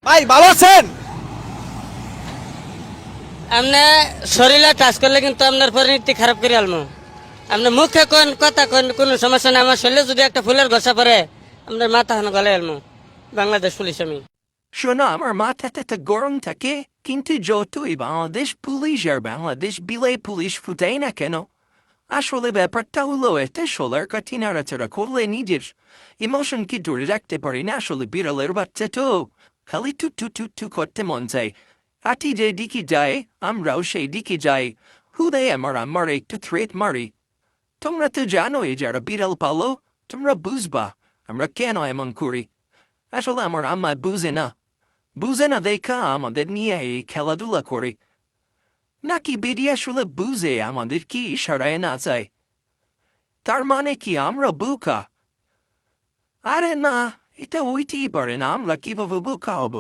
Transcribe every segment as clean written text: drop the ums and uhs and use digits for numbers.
ভাই ভালো আছেন? আপনি শরীরে টাচ করলে কিন্তু আপনার পরিণতি খারাপ করে আলমো। আপনার মুখে কোন কথা কোন কোনো সমস্যা নেই, আমার শরীরে যদি একটা ফুলের ঘষা পড়ে আপনার মাথা হানো গলে আলমো। বাংলাদেশ পুলিশ আমি। শোনো আমার মাথাটা গরম থাকে কিন্তু যতই বাংলাদেশ পুলিশ আর বাংলাদেশ বিলে পুলিশ ফুটাই না কেন আসলে ব্যাপারটা হলো এতে সোলার কাঠি নাড়াচাড়া করলে নিজের ইমোশনকে ধরে রাখতে পারি না। আসলে বিড়ালের বাচ্চা তো খালি টু টু টু টু করতে মন চাই। আটি যে দিকে যায় আমরাও সেই দিকে যাই। হুদে আমার একটু থ্রেট মারি। তোমরা তো জানোই যারা বিড়াল পালো তোমরা বুঝবা আমরা কেন এমন করি। আসলে আমার আম্মা বুঝে না দেখা আমাদের নিয়ে এই খেলাধুলা করি। নাকি বেরিয়ে আসলে বুঝে আমাদের কি ইশারায় না যায়? তার মানে কি আমরা বোকা? আরে না, এটা হইতেই পারে না। আমরা কিভাবে বোকা হব?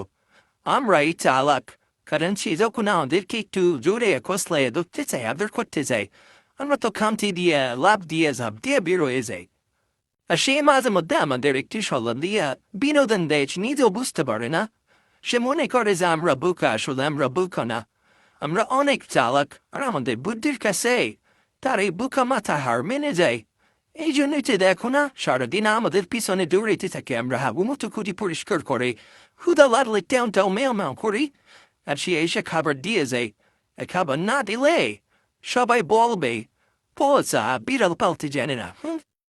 আমরা এই চালাক, কারণ সে যখন আমাদেরকে একটু জোরে কষলে ধরতে চাই আদর করতে চাই আমরা তো খামতি দিয়ে লাভ দিয়ে ঝাঁপ দিয়ে বের হয়ে যাই। আর সে মাঝে মধ্যে আমাদের একটি সলন দিয়ে বিনোদন দেয়, নিজেও বুঝতে পারে না। সে মনে করে যে আমরা বোকা, আসলে আমরা বোকা না। আমরা অনেক চালাক আর আমাদের বুদ্ধির কাছে তার এই বোকা মাথা হার মেনে যায়। এই জন্যই তো দেখো না সারাদিন আমাদের পিছনে দৌড়াইতে থাকে। আমরা হাবুমতো খুঁটি পরিষ্কার করে হুদা লাডলে টাউন মেও করি আর সে এসে খাবার দিয়ে যায়। খাবার না দিলে সবাই বলবে পচা বিড়াল পালতে জানে না।